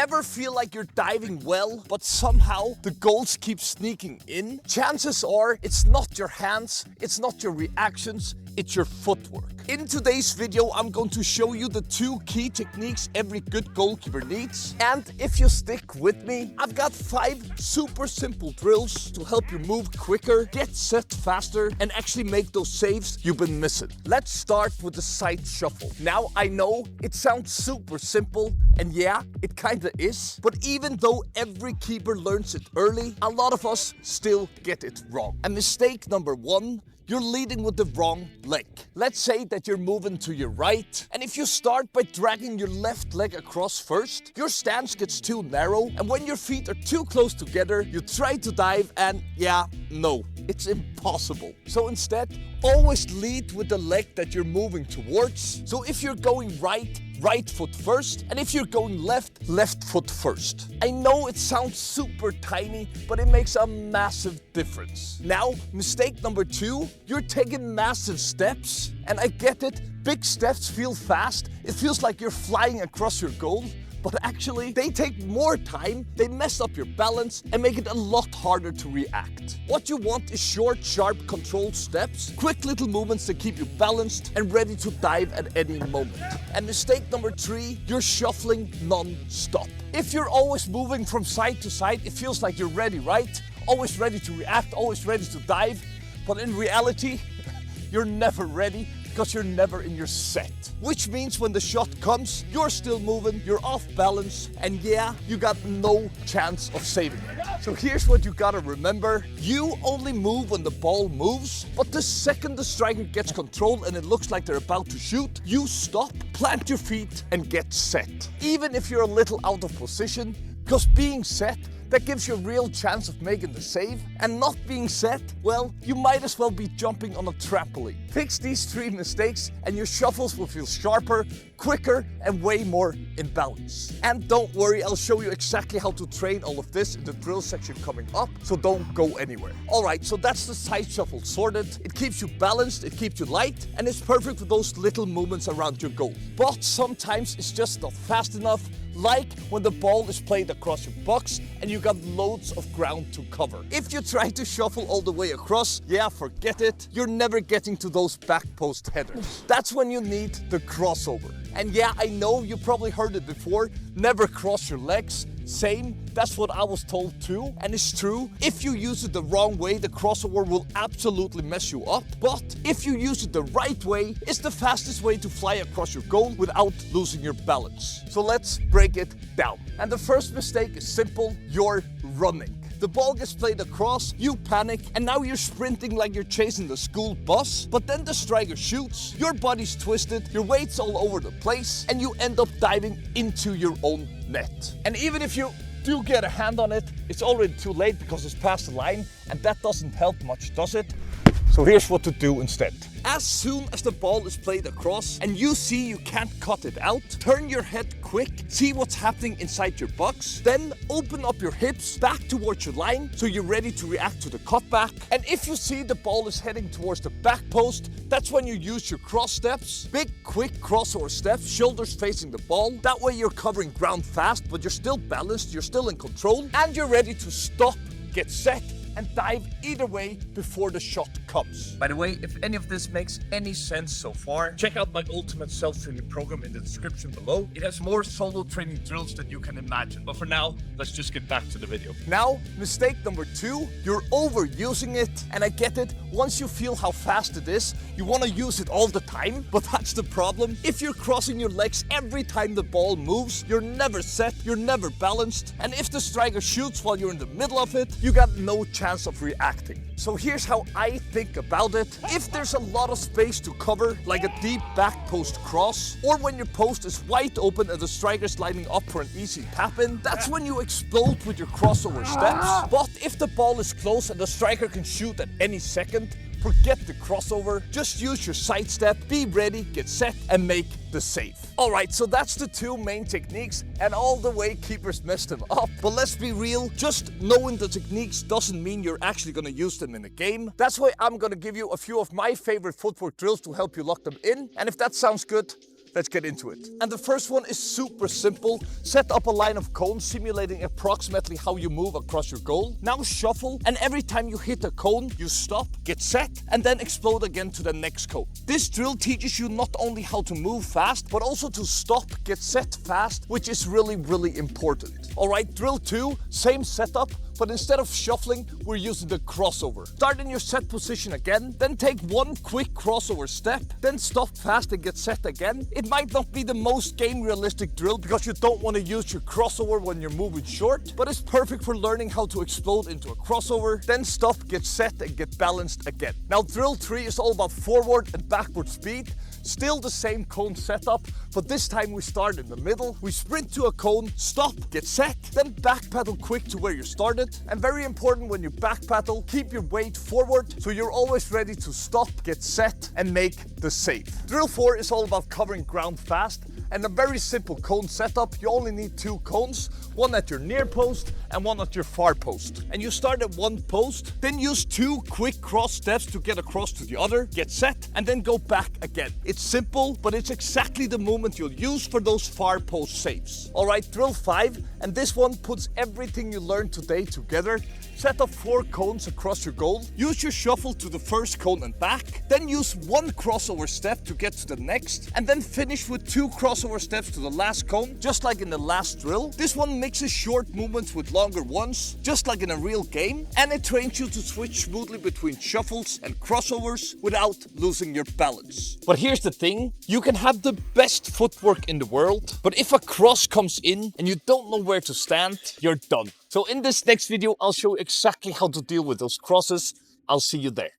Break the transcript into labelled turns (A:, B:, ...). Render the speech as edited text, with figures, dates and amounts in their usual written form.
A: Ever feel like you're diving well, but somehow the goals keep sneaking in? Chances are it's not your hands, it's not your reactions, it's your footwork. In today's video, I'm going to show you the 2 key techniques every good goalkeeper needs. And if you stick with me, I've got 5 super simple drills to help you move quicker, get set faster, and actually make those saves you've been missing. Let's start with the side shuffle. Now, I know it sounds super simple, and yeah, it kinda is. But even though every keeper learns it early, a lot of us still get it wrong. And mistake number 1, you're leading with the wrong leg. Let's say that you're moving to your right, and if you start by dragging your left leg across first, your stance gets too narrow, and when your feet are too close together, you try to dive, and yeah, no, it's impossible. So instead, always lead with the leg that you're moving towards. So if you're going right foot first, and if you're going left foot first. I know it sounds super tiny, but it makes a massive difference. Now, mistake number 2, you're taking massive steps, and I get it, big steps feel fast, it feels like you're flying across your goal, but actually, they take more time, they mess up your balance, and make it a lot harder to react. What you want is short, sharp, controlled steps, quick little movements that keep you balanced and ready to dive at any moment. And mistake number 3, you're shuffling non-stop. If you're always moving from side to side, it feels like you're ready, right? Always ready to react, always ready to dive, but in reality, you're never ready because you're never in your set. Which means when the shot comes, you're still moving, you're off balance, and yeah, you got no chance of saving it. So here's what you gotta remember. You only move when the ball moves, but the second the striker gets control and it looks like they're about to shoot, you stop, plant your feet, and get set. Even if you're a little out of position, because being set, that gives you a real chance of making the save, and not being set, well, you might as well be jumping on a trampoline. Fix these 3 mistakes and your shuffles will feel sharper, quicker, and way more in balance. And don't worry, I'll show you exactly how to train all of this in the drill section coming up, so don't go anywhere. Alright, so that's the side shuffle sorted. It keeps you balanced, it keeps you light, and it's perfect for those little movements around your goal. But sometimes it's just not fast enough, like when the ball is played across your box and you got loads of ground to cover. If you try to shuffle all the way across, yeah, forget it. You're never getting to those back post headers. That's when you need the crossover. And yeah, I know you probably heard it before, never cross your legs. Same, that's what I was told too, and it's true. If you use it the wrong way, the crossover will absolutely mess you up. But if you use it the right way, it's the fastest way to fly across your goal without losing your balance. So let's break it down. And the first mistake is simple, you're running. The ball gets played across, you panic, and now you're sprinting like you're chasing the school bus, but then the striker shoots, your body's twisted, your weight's all over the place, and you end up diving into your own net. And even if you do get a hand on it, it's already too late because it's past the line, and that doesn't help much, does it? So here's what to do instead. As soon as the ball is played across and you see you can't cut it out, turn your head quick, see what's happening inside your box, then open up your hips back towards your line so you're ready to react to the cutback. And if you see the ball is heading towards the back post, that's when you use your cross steps. Big, quick crossover steps, shoulders facing the ball. That way you're covering ground fast, but you're still balanced, you're still in control, and you're ready to stop, get set, and dive either way before the shot comes. By the way, if any of this makes any sense so far, check out my ultimate self-training program in the description below. It has more solo training drills than you can imagine. But for now, let's just get back to the video. Now, mistake number 2, you're overusing it. And I get it, once you feel how fast it is, you want to use it all the time. But that's the problem. If you're crossing your legs every time the ball moves, you're never set, you're never balanced. And if the striker shoots while you're in the middle of it, you got no chance of reacting. So here's how I think about it. If there's a lot of space to cover, like a deep back post cross, or when your post is wide open and the striker's lining up for an easy tap-in, that's when you explode with your crossover steps. But if the ball is close and the striker can shoot at any second, forget the crossover, just use your sidestep, be ready, get set, and make the save. Alright, so that's the 2 main techniques, and all the way keepers messed them up. But let's be real, just knowing the techniques doesn't mean you're actually gonna use them in a game. That's why I'm gonna give you a few of my favorite footwork drills to help you lock them in, and if that sounds good, let's get into it. And the first one is super simple. Set up a line of cones simulating approximately how you move across your goal. Now shuffle, and every time you hit a cone, you stop, get set, and then explode again to the next cone. This drill teaches you not only how to move fast, but also to stop, get set fast, which is really important. Alright, drill 2, same setup, but instead of shuffling, we're using the crossover. Start in your set position again, then take one quick crossover step, then stop fast and get set again. It might not be the most game realistic drill because you don't want to use your crossover when you're moving short, but it's perfect for learning how to explode into a crossover, then stop, get set and get balanced again. Now drill 3 is all about forward and backward speed. Still the same cone setup, but this time we start in the middle. We sprint to a cone, stop, get set, then back pedal quick to where you started. And very important, when you back pedal, keep your weight forward so you're always ready to stop, get set and make the save. Drill 4 is all about covering ground fast. And a very simple cone setup. You only need 2 cones, one at your near post and one at your far post. And you start at one post, then use 2 quick cross steps to get across to the other, get set, and then go back again. It's simple, but it's exactly the movement you'll use for those far post saves. Alright, drill 5, and this one puts everything you learned today together. Set up 4 cones across your goal. Use your shuffle to the first cone and back. Then use 1 crossover step to get to the next. And then finish with 2 crossover steps to the last cone, just like in the last drill. This one mixes short movements with longer ones, just like in a real game. And it trains you to switch smoothly between shuffles and crossovers without losing your balance. But here's the thing, you can have the best footwork in the world, but if a cross comes in and you don't know where to stand, you're done. So in this next video, I'll show you exactly how to deal with those crosses. I'll see you there.